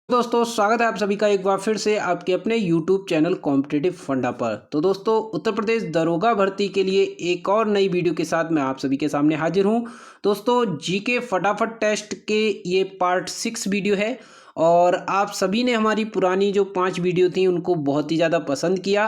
दोस्तों स्वागत है आप सभी का एक बार फिर से आपके अपने YouTube चैनल कॉम्पिटिटिव फंडा पर। तो दोस्तों उत्तर प्रदेश दरोगा भर्ती के लिए एक और नई वीडियो के साथ मैं आप सभी के सामने हाजिर हूं। दोस्तों जीके फटाफट टेस्ट के ये पार्ट 6 वीडियो है और आप सभी ने हमारी पुरानी जो 5 वीडियो थी उनको बहुत ही ज़्यादा पसंद किया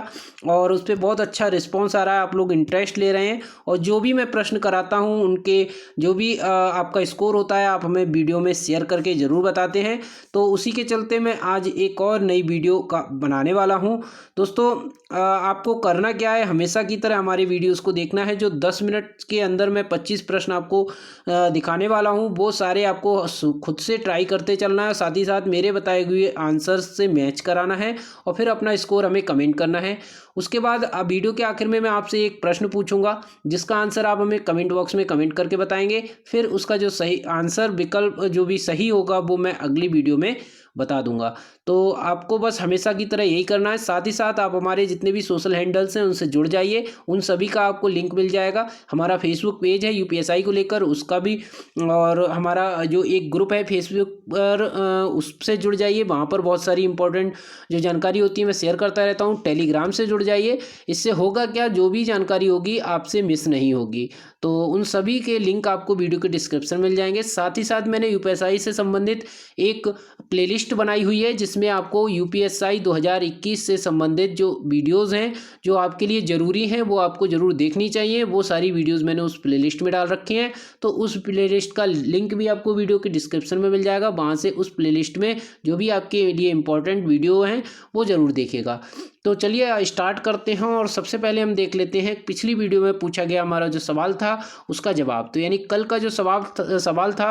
और उस पर बहुत अच्छा रिस्पॉन्स आ रहा है। आप लोग इंटरेस्ट ले रहे हैं और जो भी मैं प्रश्न कराता हूं उनके जो भी आपका स्कोर होता है आप हमें वीडियो में शेयर करके ज़रूर बताते हैं। तो उसी के चलते मैं आज एक और नई वीडियो का बनाने वाला हूं। दोस्तों आपको करना क्या है, हमेशा की तरह हमारे वीडियोस को देखना है। जो 10 मिनट के अंदर मैं 25 प्रश्न आपको दिखाने वाला हूं वो सारे आपको खुद से ट्राई करते चलना है, साथ ही साथ मेरे बताए हुए आंसर्स से मैच कराना है और फिर अपना स्कोर हमें कमेंट करना है। उसके बाद वीडियो के आखिर में मैं आपसे एक प्रश्न पूछूंगा जिसका आंसर आप हमें कमेंट बॉक्स में कमेंट करके बताएंगे। फिर उसका जो सही आंसर विकल्प जो भी सही होगा वो मैं अगली वीडियो में बता दूंगा। तो आपको बस हमेशा की तरह यही करना है। साथ ही साथ आप हमारे जितने भी सोशल हैंडल्स हैं उनसे जुड़ जाइए, उन सभी का आपको लिंक मिल जाएगा। हमारा फेसबुक पेज है यूपीएसआई को लेकर, उसका भी, और हमारा जो एक ग्रुप है फेसबुक पर उससे जुड़ जाइए, वहाँ पर बहुत सारी इंपॉर्टेंट जो जानकारी होती है मैं शेयर करता रहता हूँ। टेलीग्राम से जुड़ जाइए, इससे होगा क्या, जो भी जानकारी होगी आपसे मिस नहीं होगी। तो उन सभी के लिंक आपको वीडियो के डिस्क्रिप्शन मिल जाएंगे। साथ ही साथ मैंने यूपीएसआई से संबंधित एक प्लेलिस्ट बनाई हुई है जिसमें आपको यूपीएसआई 2021 से संबंधित जो वीडियोस हैं जो आपके लिए ज़रूरी हैं वो आपको ज़रूर देखनी चाहिए। वो सारी वीडियोस मैंने उस प्लेलिस्ट में डाल रखी हैं। तो उस प्लेलिस्ट का लिंक भी आपको वीडियो के डिस्क्रिप्शन में मिल जाएगा। वहाँ से उस प्लेलिस्ट में जो भी आपके लिए इंपॉर्टेंट वीडियो हैं वो ज़रूर देखिएगा। तो चलिए स्टार्ट करते हैं और सबसे पहले हम देख लेते हैं पिछली वीडियो में पूछा गया हमारा जो सवाल था उसका जवाब। तो यानी कल का जो सवाल था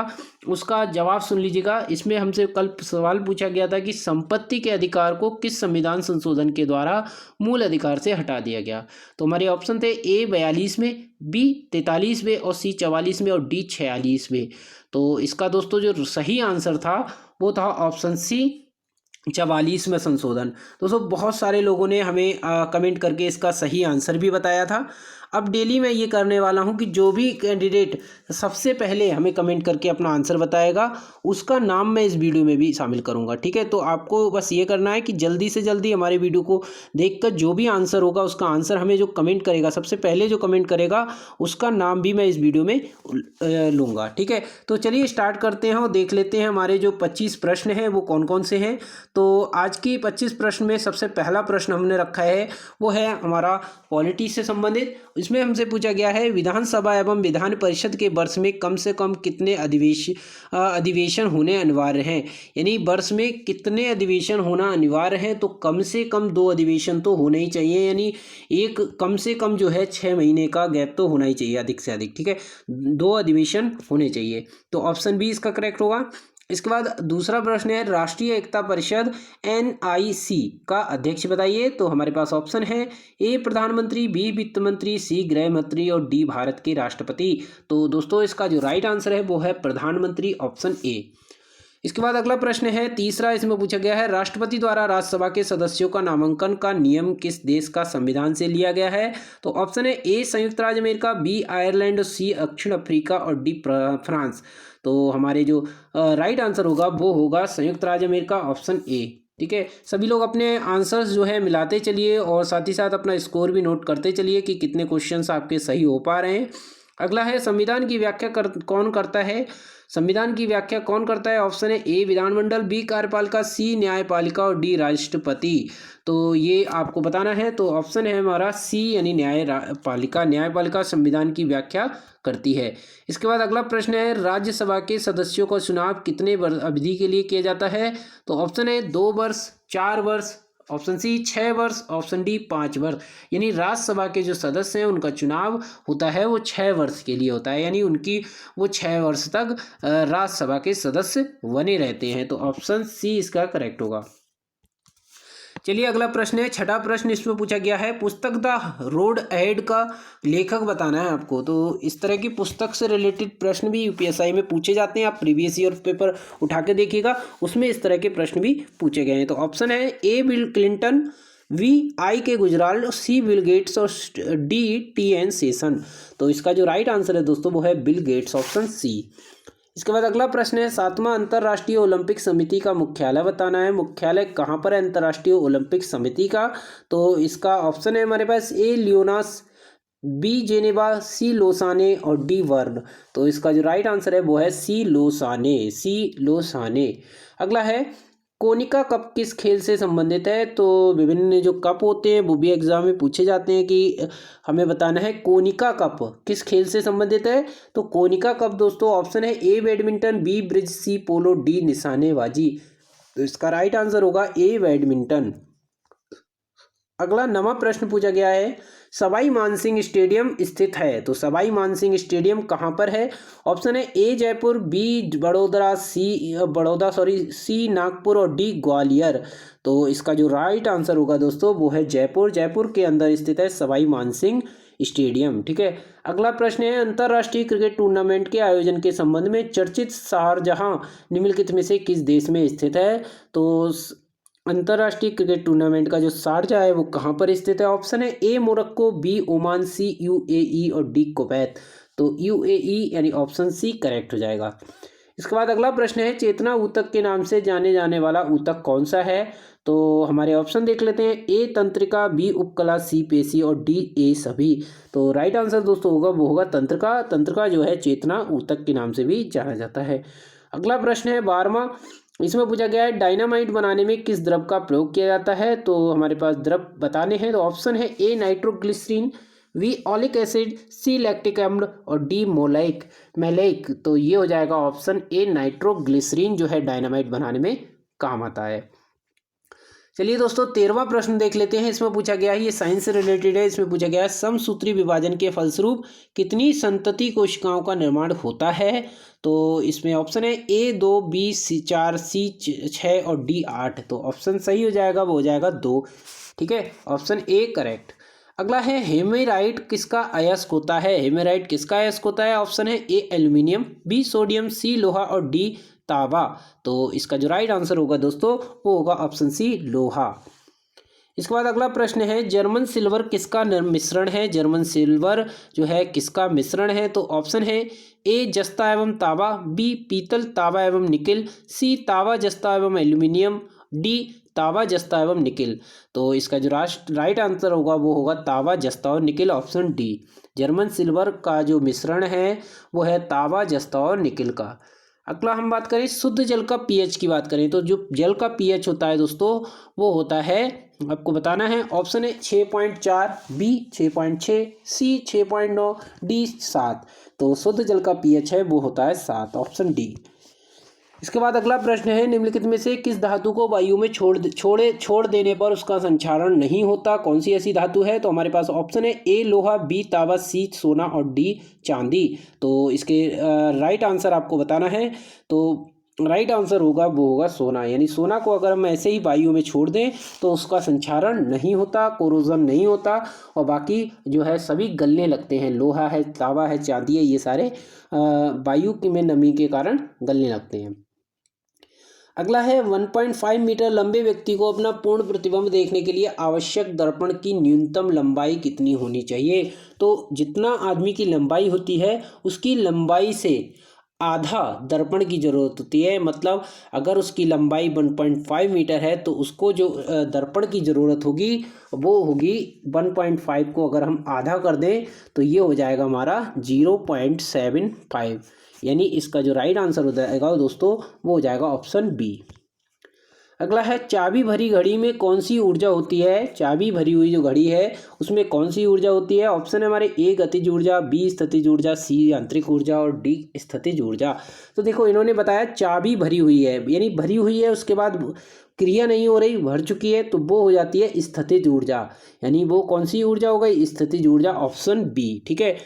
उसका जवाब सुन लीजिएगा। इसमें हमसे कल सवाल पूछा गया था कि संपत्ति के अधिकार को किस संविधान संशोधन के द्वारा मूल अधिकार से हटा दिया गया। तो हमारे ऑप्शन थे ए 42 में, बी 43 में और सी 44 में और डी 46 में। तो इसका दोस्तों जो सही आंसर था वो था ऑप्शन सी 44 में संशोधन। दोस्तों बहुत सारे लोगों ने हमें कमेंट करके इसका सही आंसर भी बताया था। अब डेली मैं ये करने वाला हूँ कि जो भी कैंडिडेट सबसे पहले हमें कमेंट करके अपना आंसर बताएगा उसका नाम मैं इस वीडियो में भी शामिल करूँगा, ठीक है। तो आपको बस ये करना है कि जल्दी से जल्दी हमारे वीडियो को देखकर जो भी आंसर होगा उसका आंसर हमें जो कमेंट करेगा, सबसे पहले जो कमेंट करेगा उसका नाम भी मैं इस वीडियो में लूँगा, ठीक है। तो चलिए स्टार्ट करते हैं और देख लेते हैं हमारे जो 25 प्रश्न हैं वो कौन कौन से हैं। तो आज की 25 प्रश्न में सबसे पहला प्रश्न हमने रखा है वो है हमारा पॉलिटी से संबंधित। इसमें हमसे पूछा गया है विधानसभा एवं विधान परिषद के वर्ष में कम से कम कितने अधिवेशन होने अनिवार्य हैं। यानी वर्ष में कितने अधिवेशन होना अनिवार्य है। तो कम से कम 2 अधिवेशन तो होने ही चाहिए, यानी एक कम से कम जो है 6 महीने का गैप तो होना ही चाहिए, अधिक से अधिक, ठीक है। 2 अधिवेशन होने चाहिए। तो ऑप्शन बी इसका करेक्ट होगा। इसके बाद दूसरा प्रश्न है राष्ट्रीय एकता परिषद एनआईसी का अध्यक्ष बताइए। तो हमारे पास ऑप्शन है ए प्रधानमंत्री, बी वित्त मंत्री, सी गृह मंत्री और डी भारत के राष्ट्रपति। तो दोस्तों इसका जो राइट आंसर है वो है प्रधानमंत्री, ऑप्शन ए। इसके बाद अगला प्रश्न है तीसरा, इसमें पूछा गया है राष्ट्रपति द्वारा राज्यसभा के सदस्यों का नामांकन का नियम किस देश का संविधान से लिया गया है। तो ऑप्शन है ए संयुक्त राज्य अमेरिका, बी आयरलैंड, सी दक्षिण अफ्रीका और डी फ्रांस। तो हमारे जो राइट आंसर होगा वो होगा संयुक्त राज्य अमेरिका, ऑप्शन ए, ठीक है। सभी लोग अपने आंसर्स जो है मिलाते चलिए और साथ ही साथ अपना स्कोर भी नोट करते चलिए कि कितने क्वेश्चंस आपके सही हो पा रहे हैं। अगला है संविधान की व्याख्या कौन करता है। संविधान की व्याख्या कौन करता है। ऑप्शन है ए विधानमंडल, बी कार्यपालिका, सी न्यायपालिका और डी राष्ट्रपति। तो ये आपको बताना है। तो ऑप्शन है हमारा सी यानी न्यायपालिका संविधान की व्याख्या करती है। इसके बाद अगला प्रश्न है राज्यसभा के सदस्यों का चुनाव कितने अवधि के लिए किया जाता है। तो ऑप्शन है 2 वर्ष, 4 वर्ष, ऑप्शन सी 6 वर्ष, ऑप्शन डी 5 वर्ष। यानी राज्यसभा के जो सदस्य हैं उनका चुनाव होता है वो 6 वर्ष के लिए होता है, यानी उनकी वो 6 वर्ष तक राज्यसभा के सदस्य बने रहते हैं। तो ऑप्शन सी इसका करेक्ट होगा। चलिए अगला प्रश्न है छठा प्रश्न, इसमें पूछा गया है पुस्तक द रोड अहेड का लेखक बताना है आपको। तो इस तरह की पुस्तक से रिलेटेड प्रश्न भी यूपीएसआई में पूछे जाते हैं। आप प्रीवियस ईयर पेपर उठा के देखिएगा, उसमें इस तरह के प्रश्न भी पूछे गए हैं। तो ऑप्शन है ए बिल क्लिंटन, वी आई के गुजराल, सी बिल गेट्स और डी टी एन शेषन। तो इसका जो राइट आंसर है दोस्तों वो है बिल गेट्स, ऑप्शन सी। इसके बाद अगला प्रश्न है, 7वां अंतर्राष्ट्रीय ओलंपिक समिति का मुख्यालय बताना है। मुख्यालय कहाँ पर है अंतर्राष्ट्रीय ओलंपिक समिति का? तो इसका ऑप्शन है हमारे पास ए लियोनास, बी जेनेवा, सी लोसाने और डी वर्न। तो इसका जो राइट आंसर है वो है सी लोसाने, सी लोसाने। अगला है, कोनिका कप किस खेल से संबंधित है? तो विभिन्न जो कप होते हैं वो भी एग्जाम में पूछे जाते हैं कि हमें बताना है कोनिका कप किस खेल से संबंधित है। तो कोनिका कप दोस्तों ऑप्शन है A badminton, B bridge, C polo, D निशानेबाजी। तो इसका राइट आंसर होगा ए बैडमिंटन। अगला 9वां प्रश्न पूछा गया है, सवाई मानसिंह स्टेडियम स्थित है। तो सवाई मानसिंह स्टेडियम कहाँ पर है? ऑप्शन है ए जयपुर, बी बड़ौदा, सी नागपुर और डी ग्वालियर। तो इसका जो राइट आंसर होगा दोस्तों वो है जयपुर। जयपुर के अंदर स्थित है सवाई मानसिंह स्टेडियम। ठीक है। अगला प्रश्न है, अंतर्राष्ट्रीय क्रिकेट टूर्नामेंट के आयोजन के संबंध में चर्चित शारजाह निम्नलिखित में से किस देश में स्थित है? तो अंतर्राष्ट्रीय क्रिकेट टूर्नामेंट का जो शारजाह है वो कहाँ पर स्थित है? ऑप्शन है ए मोरक्को, बी ओमान, सी यूएई और डी कुवैत। तो यूएई यानी ऑप्शन सी करेक्ट हो जाएगा। इसके बाद अगला प्रश्न है, चेतना ऊतक के नाम से जाने जाने वाला ऊतक कौन सा है? तो हमारे ऑप्शन देख लेते हैं, ए तंत्रिका, बी उपकला, सी पेशी और डी ए सभी। तो राइट आंसर दोस्तों होगा वो होगा तंत्रिका। तंत्रिका जो है चेतना ऊतक के नाम से भी जाना जाता है। अगला प्रश्न है 12वां, इसमें पूछा गया है, डायनामाइट बनाने में किस द्रव का प्रयोग किया जाता है? तो हमारे पास द्रव बताने हैं। तो ऑप्शन है ए नाइट्रोग्लिसरीन, बी ऑलिक एसिड, सी लैक्टिक अम्ल और डी मैलेक। तो ये हो जाएगा ऑप्शन ए नाइट्रोग्लिसरीन जो है डायनामाइट बनाने में काम आता है। चलिए दोस्तों 13वां प्रश्न देख लेते हैं। इसमें पूछा गया है, ये साइंस से रिलेटेड है। इसमें पूछा गया है, समसूत्री विभाजन के फलस्वरूप कितनी संतति कोशिकाओं का निर्माण होता है? तो इसमें ऑप्शन है ए 2, बी सी 4, सी 6 और डी 8। तो ऑप्शन सही हो जाएगा वो हो जाएगा 2। ठीक है, ऑप्शन ए करेक्ट। अगला है, हेमेराइट किसका अयस्क होता है? हेमेराइट किसका अयस्क होता है? ऑप्शन है ए एल्यूमिनियम, बी सोडियम, सी लोहा और डी तांबा। तो इसका जो राइट आंसर होगा दोस्तों वो होगा ऑप्शन सी लोहा। इसके बाद अगला प्रश्न है, जर्मन सिल्वर किसका मिश्रण है? जर्मन सिल्वर जो है किसका मिश्रण है? तो ऑप्शन है ए जस्ता एवं तांबा, बी पीतल तांबा एवं निकिल, सी तांबा जस्ता एवं एल्यूमिनियम, डी तांबा जस्ता एवं निकिल। तो इसका जो राइट आंसर होगा वो होगा तांबा जस्ता और nickel, option D. German silver का जो मिश्रण है वो है तांबा जस्ता और निकिल का। अगला हम बात करें शुद्ध जल का पीएच की बात करें तो जो जल का पीएच होता है दोस्तों वो होता है, आपको बताना है, ऑप्शन है 6.4, बी 6.6, सी 6.9, डी 7। तो शुद्ध जल का पीएच है वो होता है 7, ऑप्शन डी। इसके बाद अगला प्रश्न है, निम्नलिखित में से किस धातु को वायु में छोड़ देने पर उसका संक्षारण नहीं होता? कौन सी ऐसी धातु है? तो हमारे पास ऑप्शन है ए लोहा, बी तांबा, सी सोना और डी चांदी। तो इसके राइट आंसर आपको बताना है। तो राइट आंसर होगा वो होगा सोना, यानी सोना को अगर हम ऐसे ही वायु में छोड़ दें तो उसका संक्षारण नहीं होता, कोरोजन नहीं होता और बाकी जो है सभी गलने लगते हैं। लोहा है, तांबा है, चांदी है, ये सारे वायु में नमी के कारण गलने लगते हैं। अगला है, 1.5 मीटर लंबे व्यक्ति को अपना पूर्ण प्रतिबिंब देखने के लिए आवश्यक दर्पण की न्यूनतम लंबाई कितनी होनी चाहिए? तो जितना आदमी की लंबाई होती है उसकी लंबाई से आधा दर्पण की ज़रूरत होती है। मतलब अगर उसकी लंबाई 1.5 मीटर है तो उसको जो दर्पण की ज़रूरत होगी वो होगी 1.5 को अगर हम आधा कर दें तो ये हो जाएगा हमारा 0.75, यानी इसका जो राइट आंसर हो जाएगा दोस्तों वो हो जाएगा ऑप्शन बी। अगला है, चाबी भरी घड़ी में कौन सी ऊर्जा होती है? चाबी भरी हुई जो घड़ी है उसमें कौन सी ऊर्जा होती है? ऑप्शन है हमारे ए गतिज ऊर्जा, बी स्थितिज ऊर्जा, सी यांत्रिक ऊर्जा और डी स्थितिज ऊर्जा। तो देखो इन्होंने बताया चाबी भरी हुई है, यानी भरी हुई है उसके बाद क्रिया नहीं हो रही, भर चुकी है, तो वो हो जाती है स्थितिज ऊर्जा। यानी वो कौन सी ऊर्जा हो गई? स्थितिज ऊर्जा, ऑप्शन बी। ठीक है।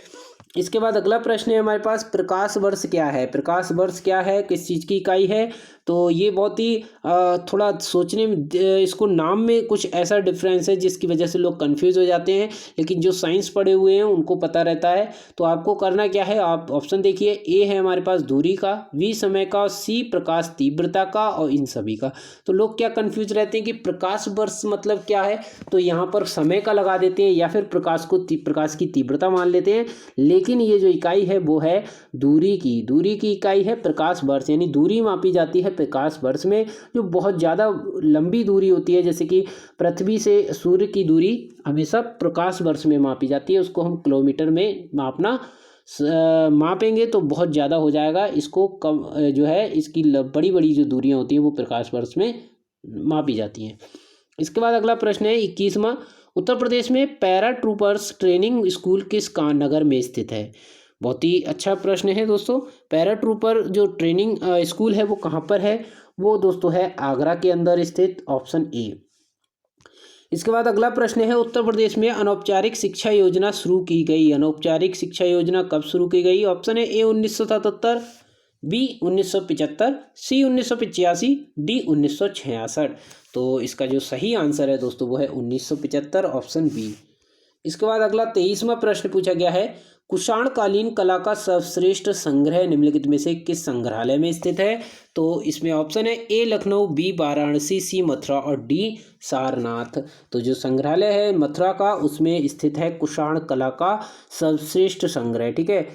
इसके बाद अगला प्रश्न है हमारे पास, प्रकाश वर्ष क्या है? प्रकाश वर्ष क्या है, किस चीज़ की इकाई है? तो ये बहुत ही थोड़ा सोचने में इसको नाम में कुछ ऐसा डिफरेंस है जिसकी वजह से लोग कंफ्यूज हो जाते हैं, लेकिन जो साइंस पढ़े हुए हैं उनको पता रहता है। तो आपको करना क्या है, आप ऑप्शन देखिए, ए है हमारे पास दूरी का, बी समय का, सी प्रकाश तीव्रता का और इन सभी का। तो लोग क्या कंफ्यूज रहते हैं कि प्रकाश वर्ष मतलब क्या है, तो यहाँ पर समय का लगा देते हैं या फिर प्रकाश की तीव्रता मान लेते हैं, लेकिन ये जो इकाई है वो है दूरी की इकाई है प्रकाश वर्ष, यानी दूरी मापी जाती है प्रकाश वर्ष में। जो बहुत ज़्यादा लंबी दूरी होती है, जैसे कि पृथ्वी से सूर्य की दूरी हमेशा प्रकाश वर्ष में मापी जाती है, उसको हम किलोमीटर में मापेंगे तो बहुत ज़्यादा हो जाएगा। इसको कम जो है इसकी बड़ी बड़ी जो दूरियां होती हैं वो प्रकाश वर्ष में मापी जाती हैं। इसके बाद अगला प्रश्न है 21वां, उत्तर प्रदेश में पैरा ट्रूपर्स ट्रेनिंग स्कूल किस नगर में स्थित है। बहुत ही अच्छा प्रश्न है दोस्तों। पैरा ट्रूपर जो ट्रेनिंग स्कूल है वो कहाँ पर है, वो दोस्तों है आगरा के अंदर स्थित, ऑप्शन ए। इसके बाद अगला प्रश्न है, उत्तर प्रदेश में अनौपचारिक शिक्षा योजना शुरू की गई। अनौपचारिक शिक्षा योजना कब शुरू की गई, ऑप्शन है ए 1977, बी 1975, सी 1985, डी 1966। तो इसका जो सही आंसर है दोस्तों वो है 1975, ऑप्शन बी। इसके बाद अगला 23वां प्रश्न पूछा गया है, कुषाणकालीन कला का सर्वश्रेष्ठ संग्रह निम्नलिखित में से किस संग्रहालय में स्थित है। तो इसमें ऑप्शन है ए लखनऊ, बी वाराणसी, सी मथुरा और डी सारनाथ। तो जो संग्रहालय है मथुरा का उसमें स्थित है कुषाण कला का सर्वश्रेष्ठ संग्रह, ठीक है।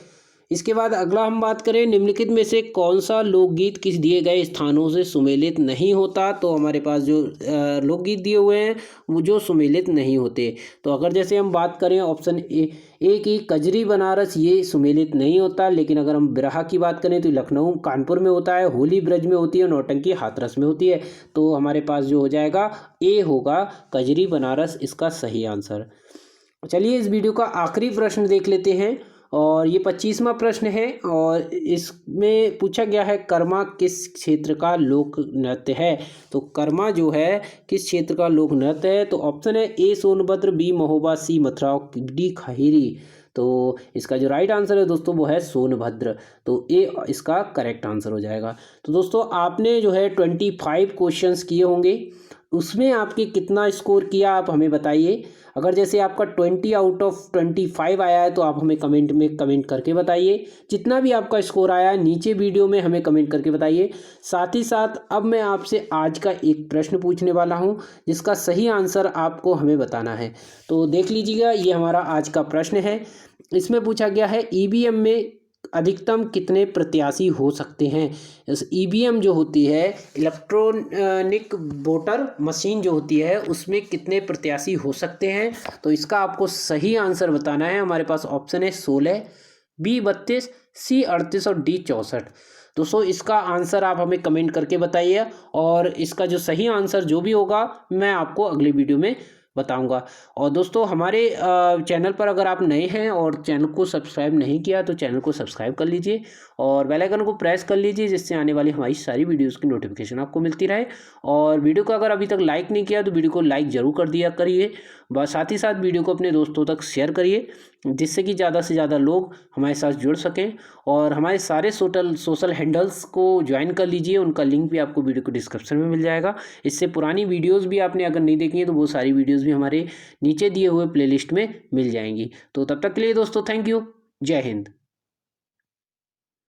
इसके बाद अगला हम बात करें, निम्नलिखित में से कौन सा लोकगीत किस दिए गए स्थानों से सुमेलित नहीं होता। तो हमारे पास जो लोकगीत दिए हुए हैं वो जो सुमेलित नहीं होते, तो अगर जैसे हम बात करें ऑप्शन ए की कजरी बनारस, ये सुमेलित नहीं होता। लेकिन अगर हम बिरहा की बात करें तो लखनऊ कानपुर में होता है, होली ब्रज में होती है, नौटंकी हाथरस में होती है। तो हमारे पास जो हो जाएगा ए होगा कजरी बनारस, इसका सही आंसर। चलिए इस वीडियो का आखिरी प्रश्न देख लेते हैं, और ये 25वां प्रश्न है, और इसमें पूछा गया है कर्मा किस क्षेत्र का लोक नृत्य है। तो कर्मा जो है किस क्षेत्र का लोक नृत्य है। तो ऑप्शन है ए सोनभद्र, बी महोबा, सी मथुरा, डी खहेरी। तो इसका जो राइट आंसर है दोस्तों वो है सोनभद्र। तो ए इसका करेक्ट आंसर हो जाएगा। तो दोस्तों आपने जो है 25 क्वेश्चंस किए होंगे, उसमें आपके कितना स्कोर किया आप हमें बताइए। अगर जैसे आपका 20 आउट ऑफ 25 आया है तो आप हमें कमेंट में कमेंट करके बताइए। जितना भी आपका स्कोर आया है नीचे वीडियो में हमें कमेंट करके बताइए। साथ ही साथ अब मैं आपसे आज का एक प्रश्न पूछने वाला हूं जिसका सही आंसर आपको हमें बताना है। तो देख लीजिएगा, ये हमारा आज का प्रश्न है। इसमें पूछा गया है ईवीएम में अधिकतम कितने प्रत्याशी हो सकते हैं। इस ईवीएम जो होती है इलेक्ट्रॉनिक वोटर मशीन जो होती है उसमें कितने प्रत्याशी हो सकते हैं। तो इसका आपको सही आंसर बताना है। हमारे पास ऑप्शन है 16, बी 32, सी 38 और डी 64। दोस्तों इसका आंसर आप हमें कमेंट करके बताइए, और इसका जो सही आंसर जो भी होगा मैं आपको अगली वीडियो में बताऊंगा। और दोस्तों हमारे चैनल पर अगर आप नए हैं और चैनल को सब्सक्राइब नहीं किया तो चैनल को सब्सक्राइब कर लीजिए और बेल आइकन को प्रेस कर लीजिए, जिससे आने वाली हमारी सारी वीडियोस की नोटिफिकेशन आपको मिलती रहे। और वीडियो को अगर अभी तक लाइक नहीं किया तो वीडियो को लाइक ज़रूर कर दिया करिए। बस साथ ही साथ वीडियो को अपने दोस्तों तक शेयर करिए, जिससे कि ज़्यादा से ज़्यादा लोग हमारे साथ जुड़ सकें। और हमारे सारे सोशल हैंडल्स को ज्वाइन कर लीजिए, उनका लिंक भी आपको वीडियो को डिस्क्रिप्शन में मिल जाएगा। इससे पुरानी वीडियोस भी आपने अगर नहीं देखी है तो वो सारी वीडियोस भी हमारे नीचे दिए हुए प्लेलिस्ट में मिल जाएंगी। तो तब तक के लिए दोस्तों थैंक यू, जय हिंद।